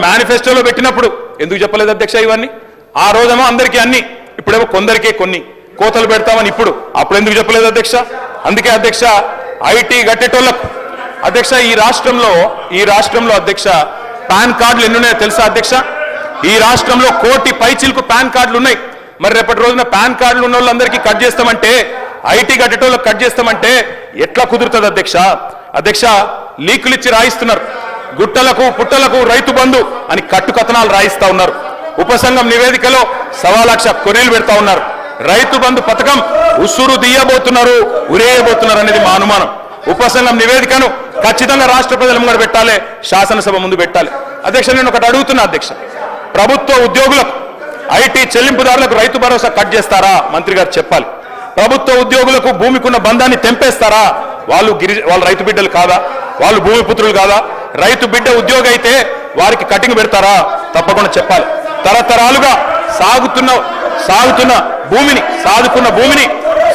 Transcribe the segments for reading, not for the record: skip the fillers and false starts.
మేనిఫెస్టోలో పెట్టినప్పుడు ఎందుకు చెప్పలేదు అధ్యక్ష ఇవన్నీ? ఆ రోజేమో అందరికీ అన్ని, ఇప్పుడేమో కొందరికే కొన్ని కోతలు పెడతామని ఇప్పుడు, అప్పుడు ఎందుకు చెప్పలేదు అధ్యక్ష? అందుకే అధ్యక్ష ఐటీ గట్టేటోళ్లకు అధ్యక్ష ఈ రాష్ట్రంలో అధ్యక్ష పాన్ కార్డులు ఎన్ని ఉన్నాయో తెలుసా అధ్యక్ష? ఈ రాష్ట్రంలో 1 కోటి పైచిలకు పాన్ కార్డులు ఉన్నాయి. మరి రేపటి రోజున పాన్ కార్డులు ఉన్న వాళ్ళందరికీ కట్ చేస్తామంటే, ఐటీ గట్టేటోళ్ళకి కట్ చేస్తామంటే ఎట్లా కుదురుతుంది అధ్యక్ష? అధ్యక్ష లీకులు ఇచ్చి రాయిస్తున్నారు. గుట్టలకు పుట్టలకు రైతు బంధు అని కట్టుకథనాలు రాయిస్తా ఉన్నారు. ఉపసంఘం నివేదికలో 1,00,000 కొనేలు పెడతా ఉన్నారు. రైతు బంధు పథకం ఉసురు తీయబోతున్నారు, ఉరేయబోతున్నారు అనేది మా అనుమానం. ఉపసంఘం నివేదికను ఖచ్చితంగా రాష్ట్ర ప్రజల ముందు పెట్టాలి, శాసనసభ ముందు పెట్టాలి. అధ్యక్ష నేను ఒకటి అడుగుతున్నా అధ్యక్ష, ప్రభుత్వ ఉద్యోగులకు ఐటీ చెల్లింపుదారులకు రైతు భరోసా కట్ చేస్తారా? మంత్రి గారు చెప్పాలి. ప్రభుత్వ ఉద్యోగులకు భూమికున్న బంధాన్ని తెంపేస్తారా? వాళ్ళు రైతు బిడ్డలు కాదా? వాళ్ళు భూమిపుత్రులు కాదా? రైతు బిడ్డ ఉద్యోగి అయితే వారికి కటింగ్ పెడతారా? తప్పకుండా చెప్పాలి. తరతరాలుగా సాగుతున్న భూమిని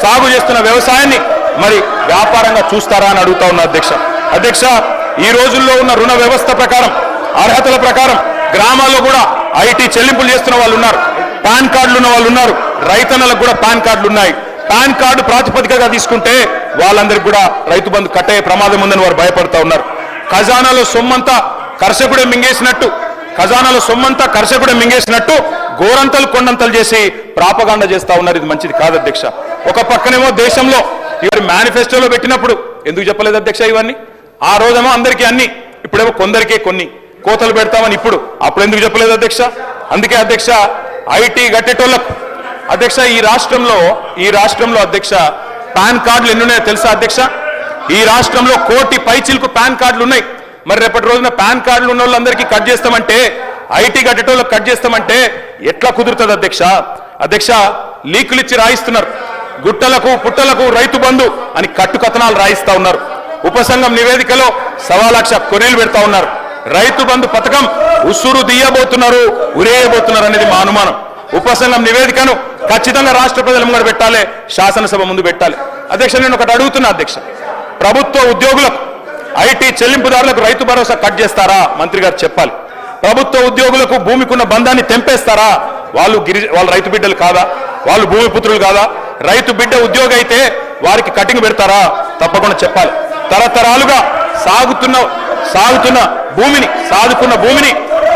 సాగు చేస్తున్న వ్యవసాయాన్ని మరి వ్యాపారంగా చూస్తారా అని అడుగుతా ఉన్నా అధ్యక్ష ఈ రోజుల్లో ఉన్న రుణ వ్యవస్థ ప్రకారం, అర్హతల ప్రకారం గ్రామాల్లో కూడా ఐటీ చెల్లింపులు చేస్తున్న వాళ్ళు ఉన్నారు, పాన్ కార్డులు ఉన్న వాళ్ళు ఉన్నారు, రైతన్నలకు కూడా పాన్ కార్డులు ఉన్నాయి. పాన్ కార్డు ప్రాతిపదికగా తీసుకుంటే వాళ్ళందరికీ కూడా రైతు బంధు కట్టే ప్రమాదం ఉందని వారు భయపడుతూ ఉన్నారు. ఖజానాలో సొమ్మంతా కర్షకుడే మింగేసినట్టు గోరంతలు కొండంతలు చేసి ప్రాపగాండ చేస్తా ఉన్నారు. ఇది మంచిది కాదు అధ్యక్ష. ఒక పక్కనేమో దేశంలో ఇవాళ మేనిఫెస్టోలో పెట్టినప్పుడు ఎందుకు చెప్పలేదు అధ్యక్ష ఇవన్నీ? ఆ రోజేమో అందరికీ అన్ని, ఇప్పుడేమో కొందరికే కొన్ని కోతలు పెడతామని ఇప్పుడు, అప్పుడు ఎందుకు చెప్పలేదు అధ్యక్ష? అందుకే అధ్యక్ష ఐటీ గట్టేటోళ్లకు అధ్యక్ష ఈ రాష్ట్రంలో అధ్యక్ష పాన్ కార్డులు ఎన్ని ఉన్నాయో తెలుసా అధ్యక్ష? ఈ రాష్ట్రంలో 1 కోటి పైచిలకు పాన్ కార్డులు ఉన్నాయి. మరి రేపటి రోజున పాన్ కార్డులు ఉన్న వాళ్ళందరికీ కట్ చేస్తామంటే, ఐటీ గట్టేటోళ్ళకి కట్ చేస్తామంటే ఎట్లా కుదురుతుంది అధ్యక్ష లీకులు ఇచ్చి రాయిస్తున్నారు. గుట్టలకు పుట్టలకు రైతు బంధు అని కట్టుకథనాలు రాయిస్తా ఉన్నారు. ఉపసంఘం నివేదికలో 1,00,000 కొనేలు పెడతా ఉన్నారు. రైతు బంధు పథకం ఉసురు తీయబోతున్నారు, ఉరేయబోతున్నారు అనేది మా అనుమానం. ఉపసంఘం నివేదికను ఖచ్చితంగా రాష్ట్ర ప్రజల ముందు పెట్టాలి, శాసనసభ ముందు పెట్టాలి. అధ్యక్ష నేను ఒకటి అడుగుతున్నా అధ్యక్ష, ప్రభుత్వ ఉద్యోగులకు ఐటీ చెల్లింపుదారులకు రైతు భరోసా కట్ చేస్తారా? మంత్రి గారు చెప్పాలి. ప్రభుత్వ ఉద్యోగులకు భూమికున్న బంధాన్ని తెంపేస్తారా? వాళ్ళు రైతు బిడ్డలు కాదా? వాళ్ళు భూమిపుత్రులు కాదా? రైతు బిడ్డ ఉద్యోగి అయితే వారికి కటింగ్ పెడతారా? తప్పకుండా చెప్పాలి. తరతరాలుగా సాగుతున్న భూమిని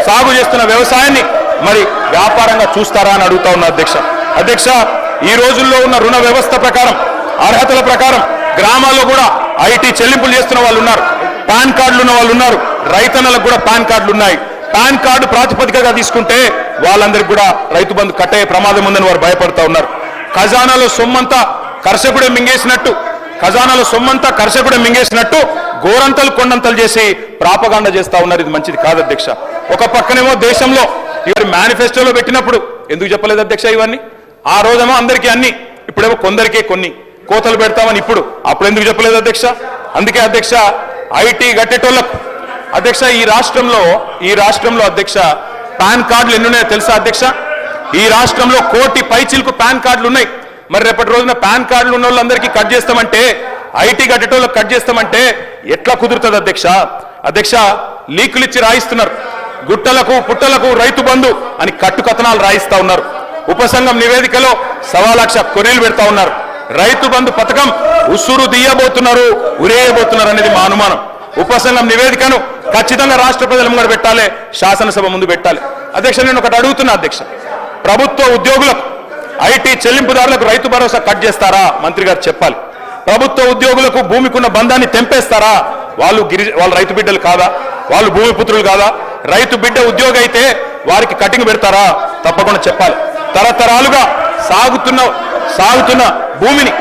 సాగు చేస్తున్న వ్యవసాయాన్ని మరి వ్యాపారంగా చూస్తారా అని అడుగుతా ఉన్నా అధ్యక్ష ఈ రోజుల్లో ఉన్న రుణ వ్యవస్థ ప్రకారం, అర్హతల ప్రకారం గ్రామాల్లో కూడా ఐటీ చెల్లింపులు చేస్తున్న వాళ్ళు ఉన్నారు, పాన్ కార్డులు ఉన్న వాళ్ళు ఉన్నారు, రైతన్నలకు కూడా పాన్ కార్డులు ఉన్నాయి. పాన్ కార్డు ప్రాతిపదికగా తీసుకుంటే వాళ్ళందరికీ కూడా రైతు బంధు కట్టే ప్రమాదం ఉందని వారు భయపడుతూ ఉన్నారు. ఖజానాలో సొమ్మంతా కర్షకుడే మింగేసినట్టు గోరంతలు కొండంతలు చేసి ప్రాపగాండ చేస్తా ఉన్నారు. ఇది మంచిది కాదు అధ్యక్ష. ఒక పక్కనేమో దేశంలో ఇవాళ మేనిఫెస్టోలో పెట్టినప్పుడు ఎందుకు చెప్పలేదు అధ్యక్ష ఇవన్నీ? ఆ రోజేమో అందరికీ అన్ని, ఇప్పుడేమో కొందరికే కొన్ని కోతలు పెడతామని ఇప్పుడు, అప్పుడు ఎందుకు చెప్పలేదు అధ్యక్ష? అందుకే అధ్యక్ష ఐటీ గట్టేటోళ్లకు అధ్యక్ష ఈ రాష్ట్రంలో అధ్యక్ష పాన్ కార్డులు ఎన్ని ఉన్నాయో తెలుసా అధ్యక్ష? ఈ రాష్ట్రంలో 1 కోటి పైచిలకు పాన్ కార్డులు ఉన్నాయి. మరి రేపటి రోజున పాన్ కార్డులు ఉన్న వాళ్ళందరికీ కట్ చేస్తామంటే, ఐటీ గట్టేటోళ్ళకి కట్ చేస్తామంటే ఎట్లా కుదురుతుంది అధ్యక్ష లీకులు ఇచ్చి రాయిస్తున్నారు. గుట్టలకు పుట్టలకు రైతు బంధు అని కట్టుకథనాలు రాయిస్తా ఉన్నారు. ఉపసంఘం నివేదికలో 1,00,000 కొనేలు పెడతా ఉన్నారు. రైతు బంధు పథకం ఉసురు తీయబోతున్నారు, ఉరేయబోతున్నారు అనేది మా అనుమానం. ఉపసంఘం నివేదికను ఖచ్చితంగా రాష్ట్ర ప్రజల ముందు పెట్టాలి, శాసనసభ ముందు పెట్టాలి. అధ్యక్ష నేను ఒకటి అడుగుతున్నా అధ్యక్ష, ప్రభుత్వ ఉద్యోగులకు ఐటీ చెల్లింపుదారులకు రైతు భరోసా కట్ చేస్తారా? మంత్రి గారు చెప్పాలి. ప్రభుత్వ ఉద్యోగులకు భూమికున్న బంధాన్ని తెంపేస్తారా? వాళ్ళు రైతు బిడ్డలు కాదా? వాళ్ళు భూమిపుత్రులు కాదా? రైతు బిడ్డ ఉద్యోగి అయితే వారికి కటింగ్ పెడతారా? తప్పకుండా చెప్పాలి. తరతరాలుగా సాగుతున్న భూమిని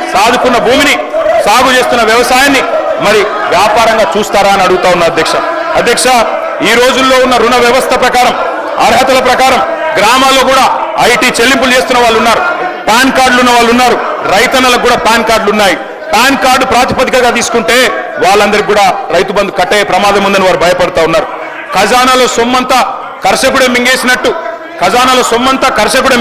సాగు చేస్తున్న వ్యవసాయాన్ని మరి వ్యాపారంగా చూస్తారా అని అడుగుతా ఉన్నా అధ్యక్ష ఈ రోజుల్లో ఉన్న రుణ వ్యవస్థ ప్రకారం, అర్హతల ప్రకారం గ్రామాల్లో కూడా ఐటీ చెల్లింపులు చేస్తున్న వాళ్ళు ఉన్నారు, పాన్ కార్డులు ఉన్న వాళ్ళు ఉన్నారు, రైతన్నలకు కూడా పాన్ కార్డులు ఉన్నాయి. పాన్ కార్డు ప్రాతిపదికగా తీసుకుంటే వాళ్ళందరికీ కూడా రైతు బంధు కట్టే ప్రమాదం ఉందని వారు భయపడుతూ ఉన్నారు. ఖజానాలో సొమ్మంతా కర్షకుడే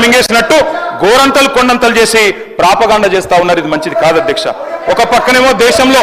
మింగేసినట్టు గోరంతలు కొండంతలు చేసి ప్రాపగాండ చేస్తా ఉన్నారు. ఇది మంచిది కాదు అధ్యక్ష. ఒక పక్కనేమో దేశంలో